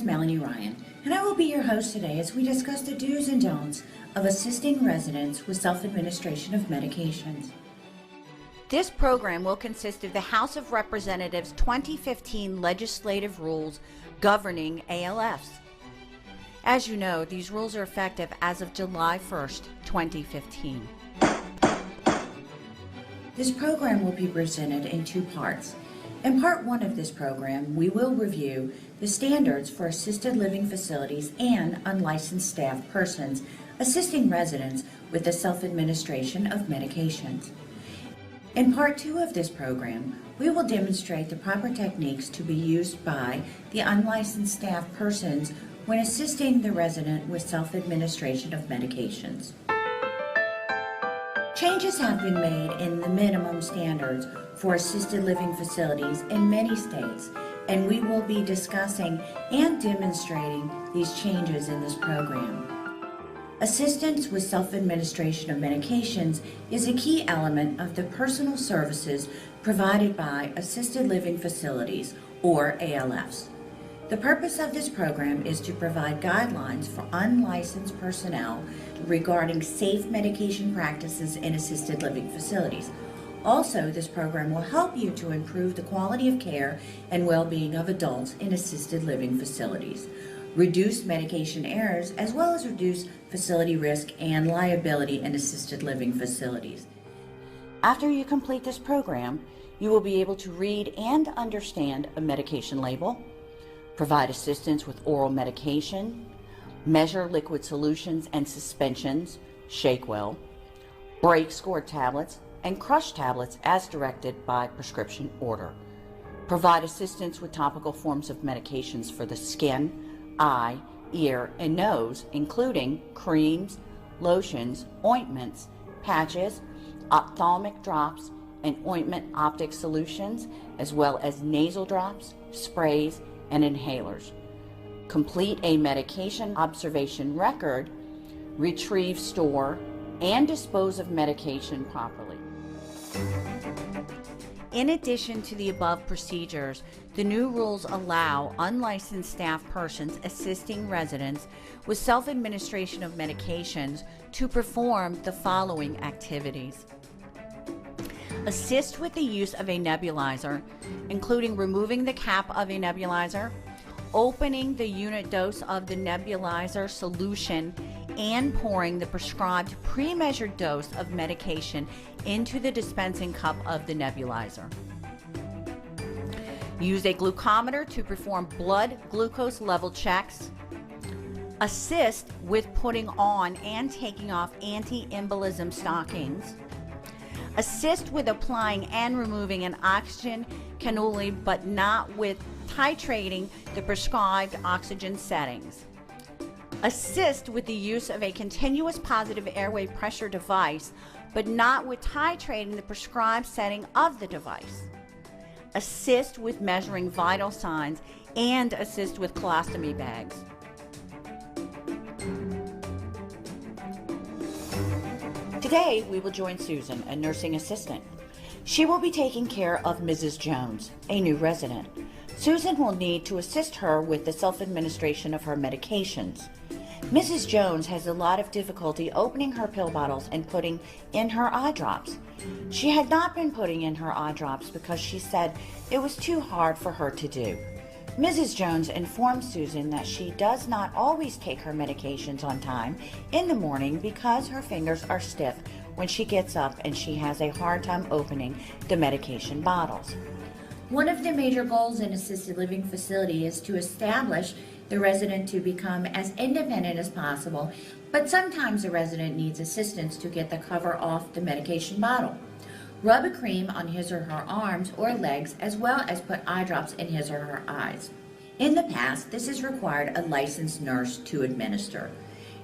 is Melanie Ryan, and I will be your host today as we discuss the do's and don'ts of assisting residents with self-administration of medications. This program will consist of the House of Representatives' 2015 legislative rules governing ALFs. As you know, these rules are effective as of July 1st, 2015. This program will be presented in two parts. In part one of this program, we will review the standards for assisted living facilities and unlicensed staff persons assisting residents with the self-administration of medications. In part two of this program, we will demonstrate the proper techniques to be used by the unlicensed staff persons when assisting the resident with self-administration of medications. Changes have been made in the minimum standards for assisted living facilities in many states, and we will be discussing and demonstrating these changes in this program. Assistance with self-administration of medications is a key element of the personal services provided by assisted living facilities, or ALFs. The purpose of this program is to provide guidelines for unlicensed personnel regarding safe medication practices in assisted living facilities. Also, this program will help you to improve the quality of care and well-being of adults in assisted living facilities, reduce medication errors, as well as reduce facility risk and liability in assisted living facilities. After you complete this program, you will be able to read and understand a medication label, provide assistance with oral medication, measure liquid solutions and suspensions, shake well, break scored tablets, and crush tablets as directed by prescription order. Provide assistance with topical forms of medications for the skin, eye, ear, and nose, including creams, lotions, ointments, patches, ophthalmic drops, and ointment optic solutions, as well as nasal drops, sprays, and inhalers. Complete a medication observation record, retrieve, store, and dispose of medication properly. In addition to the above procedures, the new rules allow unlicensed staff persons assisting residents with self-administration of medications to perform the following activities. Assist with the use of a nebulizer, including removing the cap of a nebulizer, opening the unit dose of the nebulizer solution, and pouring the prescribed pre-measured dose of medication into the dispensing cup of the nebulizer. Use a glucometer to perform blood glucose level checks. Assist with putting on and taking off anti-embolism stockings. Assist with applying and removing an oxygen cannula, but not with titrating the prescribed oxygen settings. Assist with the use of a continuous positive airway pressure device, but not with titrating the prescribed setting of the device. Assist with measuring vital signs, and assist with colostomy bags. Today, we will join Susan, a nursing assistant. She will be taking care of Mrs. Jones, a new resident. Susan will need to assist her with the self-administration of her medications. Mrs. Jones has a lot of difficulty opening her pill bottles and putting in her eye drops. She had not been putting in her eye drops because she said it was too hard for her to do. Mrs. Jones informed Susan that she does not always take her medications on time in the morning because her fingers are stiff when she gets up and she has a hard time opening the medication bottles. One of the major goals in assisted living facility is to establish the resident to become as independent as possible, but sometimes the resident needs assistance to get the cover off the medication bottle. Rub a cream on his or her arms or legs, as well as put eye drops in his or her eyes. In the past, this has required a licensed nurse to administer.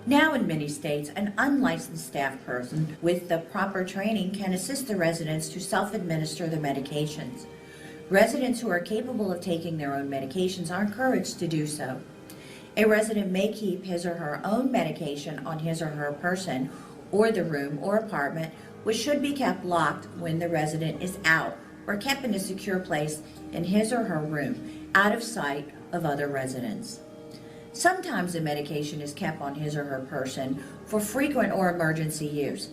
Now in many states, an unlicensed staff person with the proper training can assist the residents to self-administer the medications. Residents who are capable of taking their own medications are encouraged to do so. A resident may keep his or her own medication on his or her person or the room or apartment, which should be kept locked when the resident is out or kept in a secure place in his or her room, out of sight of other residents. Sometimes the medication is kept on his or her person for frequent or emergency use.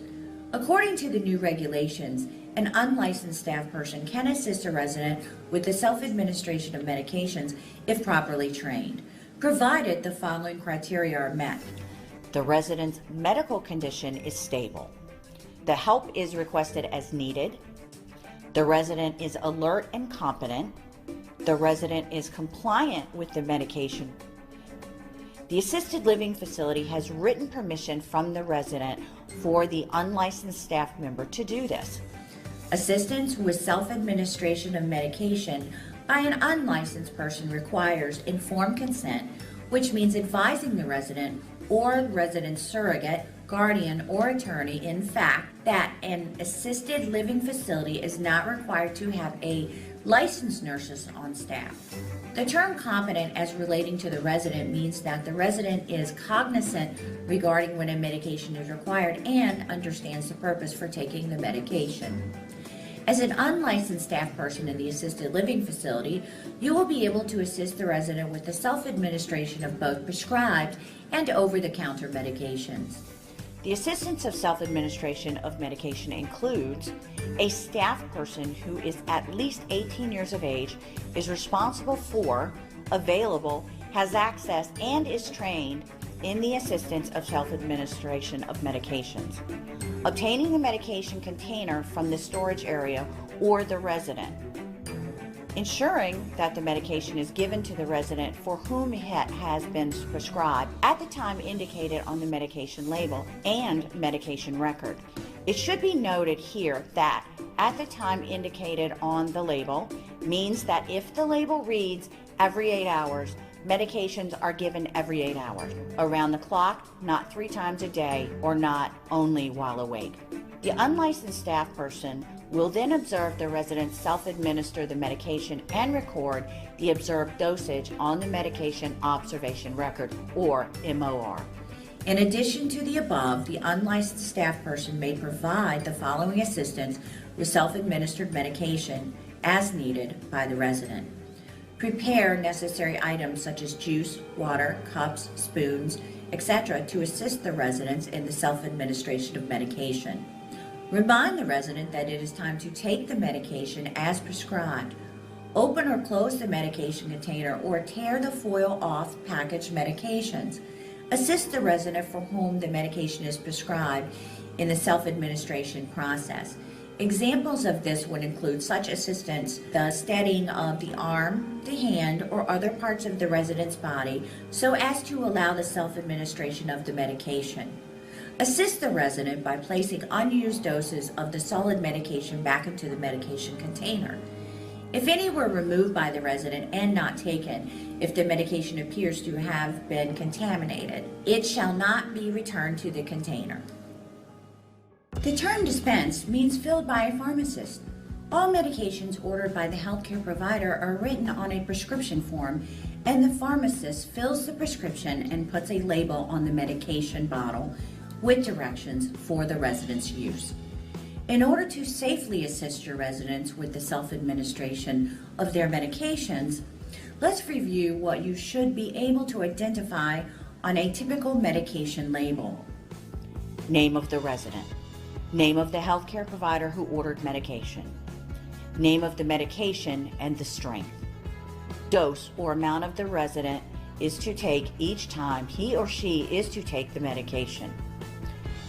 According to the new regulations, an unlicensed staff person can assist a resident with the self-administration of medications if properly trained, provided the following criteria are met. The resident's medical condition is stable. The help is requested as needed. The resident is alert and competent. The resident is compliant with the medication. The assisted living facility has written permission from the resident for the unlicensed staff member to do this. Assistance with self-administration of medication by an unlicensed person requires informed consent, which means advising the resident or resident's surrogate, guardian, or attorney, in fact, that an assisted living facility is not required to have a licensed nurse on staff. The term competent as relating to the resident means that the resident is cognizant regarding when a medication is required and understands the purpose for taking the medication. As an unlicensed staff person in the assisted living facility, you will be able to assist the resident with the self-administration of both prescribed and over-the-counter medications. The assistance of self-administration of medication includes a staff person who is at least 18 years of age, is responsible for, available, has access, and is trained in the assistance of self-administration of medications. Obtaining the medication container from the storage area or the resident. Ensuring that the medication is given to the resident for whom it has been prescribed at the time indicated on the medication label and medication record. It should be noted here that at the time indicated on the label means that if the label reads every 8 hours, medications are given every 8 hours, around the clock, not 3 times a day, or not only while awake. The unlicensed staff person will then observe the resident self-administer the medication and record the observed dosage on the medication observation record, or MOR. In addition to the above, the unlicensed staff person may provide the following assistance with self-administered medication as needed by the resident. Prepare necessary items such as juice, water, cups, spoons, etc. to assist the residents in the self-administration of medication. Remind the resident that it is time to take the medication as prescribed. Open or close the medication container or tear the foil off packaged medications. Assist the resident for whom the medication is prescribed in the self-administration process. Examples of this would include such assistance: the steadying of the arm, the hand, or other parts of the resident's body so as to allow the self-administration of the medication. Assist the resident by placing unused doses of the solid medication back into the medication container. If any were removed by the resident and not taken, if the medication appears to have been contaminated, it shall not be returned to the container. The term dispensed means filled by a pharmacist. All medications ordered by the healthcare provider are written on a prescription form, and the pharmacist fills the prescription and puts a label on the medication bottle with directions for the resident's use. In order to safely assist your residents with the self-administration of their medications, let's review what you should be able to identify on a typical medication label. Name of the resident. Name of the healthcare provider who ordered medication. Name of the medication and the strength. Dose or amount of the resident is to take each time he or she is to take the medication.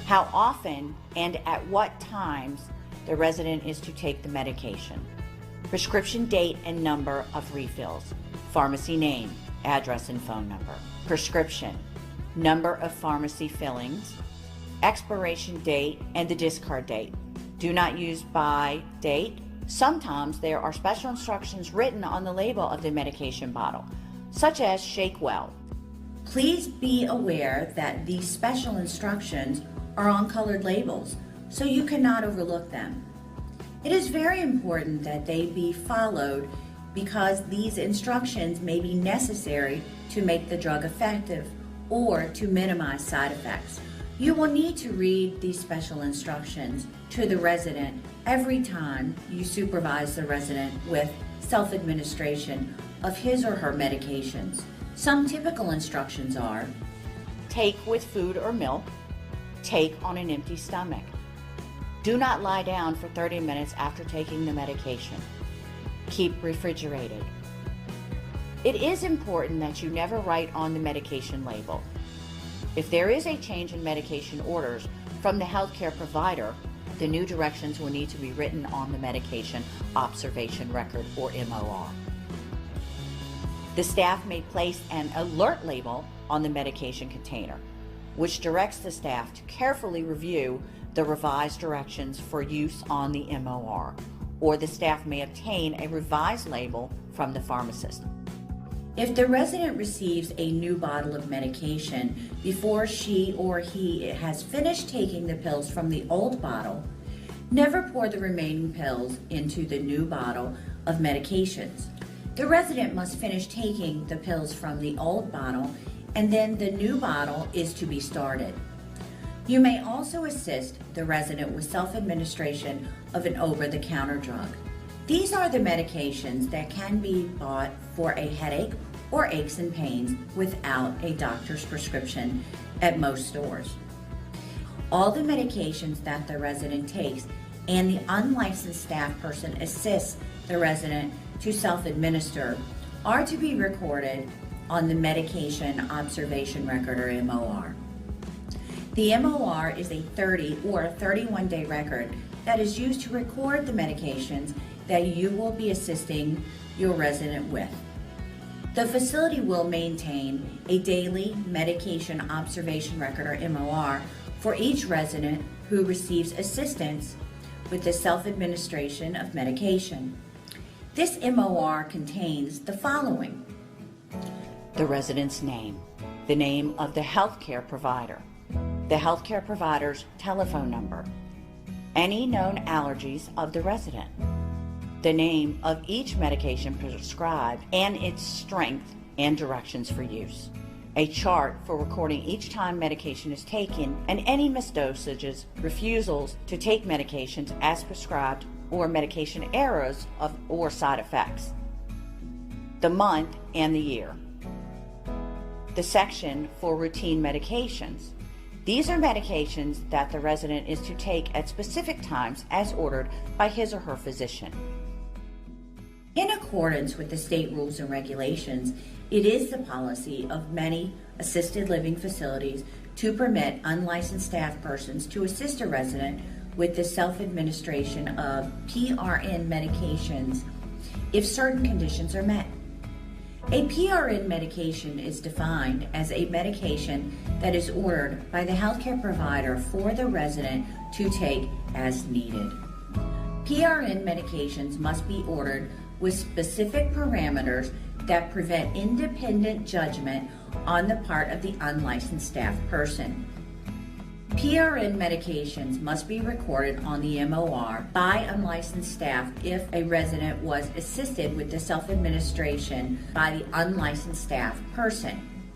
How often and at what times the resident is to take the medication. Prescription date and number of refills. Pharmacy name, address and phone number. Prescription, number of pharmacy fillings, expiration date, and the discard date. Do not use by date. Sometimes there are special instructions written on the label of the medication bottle, such as shake well. Please be aware that these special instructions are on colored labels, so you cannot overlook them. It is very important that they be followed because these instructions may be necessary to make the drug effective or to minimize side effects. You will need to read these special instructions to the resident every time you supervise the resident with self-administration of his or her medications. Some typical instructions are: take with food or milk, take on an empty stomach. Do not lie down for 30 minutes after taking the medication. Keep refrigerated. It is important that you never write on the medication label. If there is a change in medication orders from the healthcare provider, the new directions will need to be written on the medication observation record, or MOR. The staff may place an alert label on the medication container, which directs the staff to carefully review the revised directions for use on the MOR, or the staff may obtain a revised label from the pharmacist. If the resident receives a new bottle of medication before she or he has finished taking the pills from the old bottle, never pour the remaining pills into the new bottle of medications. The resident must finish taking the pills from the old bottle, and then the new bottle is to be started. You may also assist the resident with self-administration of an over-the-counter drug. These are the medications that can be bought for a headache or aches and pains without a doctor's prescription at most stores. All the medications that the resident takes and the unlicensed staff person assists the resident to self-administer are to be recorded on the medication observation record, or MOR. The MOR is a 30 or 31-day record that is used to record the medications that you will be assisting your resident with. The facility will maintain a daily medication observation record, or MOR, for each resident who receives assistance with the self-administration of medication. This MOR contains the following: the resident's name, the name of the healthcare provider, the healthcare provider's telephone number, any known allergies of the resident, the name of each medication prescribed and its strength and directions for use, a chart for recording each time medication is taken and any missed dosages, refusals to take medications as prescribed, or medication errors or side effects, the month and the year, the section for routine medications. These are medications that the resident is to take at specific times as ordered by his or her physician. In accordance with the state rules and regulations, it is the policy of many assisted living facilities to permit unlicensed staff persons to assist a resident with the self-administration of PRN medications if certain conditions are met. A PRN medication is defined as a medication that is ordered by the healthcare provider for the resident to take as needed. PRN medications must be ordered with specific parameters that prevent independent judgment on the part of the unlicensed staff person. PRN medications must be recorded on the MOR by unlicensed staff if a resident was assisted with the self-administration by the unlicensed staff person.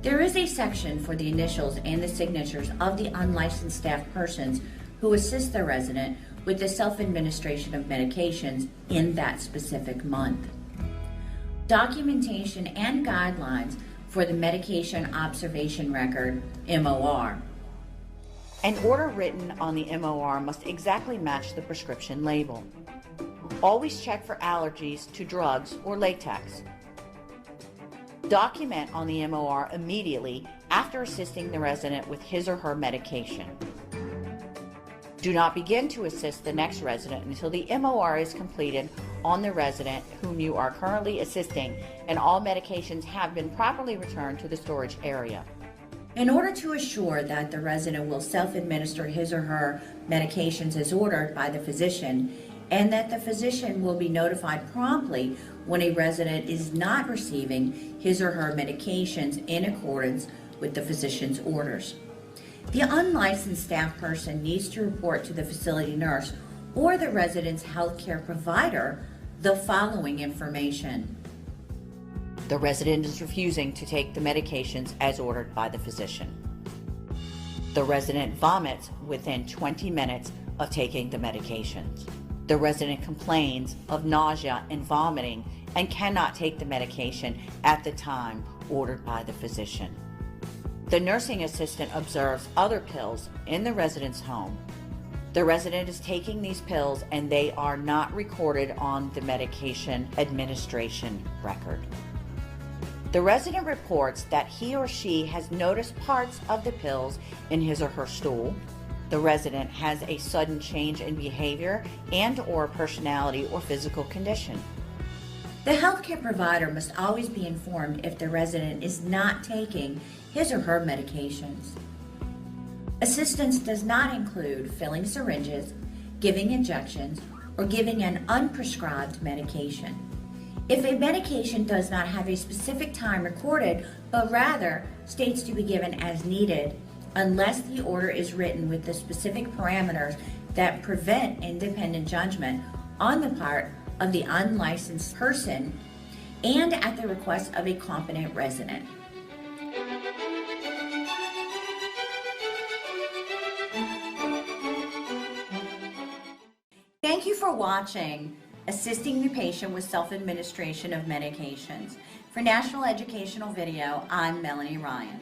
There is a section for the initials and the signatures of the unlicensed staff persons who assist the resident with the self-administration of medications in that specific month. Documentation and guidelines for the medication observation record, MOR. An order written on the MOR must exactly match the prescription label. Always check for allergies to drugs or latex. Document on the MOR immediately after assisting the resident with his or her medication. Do not begin to assist the next resident until the MOR is completed on the resident whom you are currently assisting and all medications have been properly returned to the storage area. In order to assure that the resident will self-administer his or her medications as ordered by the physician, and that the physician will be notified promptly when a resident is not receiving his or her medications in accordance with the physician's orders. The unlicensed staff person needs to report to the facility nurse or the resident's healthcare provider the following information: the resident is refusing to take the medications as ordered by the physician. The resident vomits within 20 minutes of taking the medications. The resident complains of nausea and vomiting and cannot take the medication at the time ordered by the physician. The nursing assistant observes other pills in the resident's home. The resident is taking these pills and they are not recorded on the medication administration record. The resident reports that he or she has noticed parts of the pills in his or her stool. The resident has a sudden change in behavior and/or personality or physical condition. The healthcare provider must always be informed if the resident is not taking his or her medications. Assistance does not include filling syringes, giving injections, or giving an unprescribed medication. If a medication does not have a specific time recorded, but rather states to be given as needed, unless the order is written with the specific parameters that prevent independent judgment on the part of the unlicensed person and at the request of a competent resident. Thank you for watching Assisting the Patient with Self-Administration of Medications. For National Educational Video, I'm Melanie Ryan.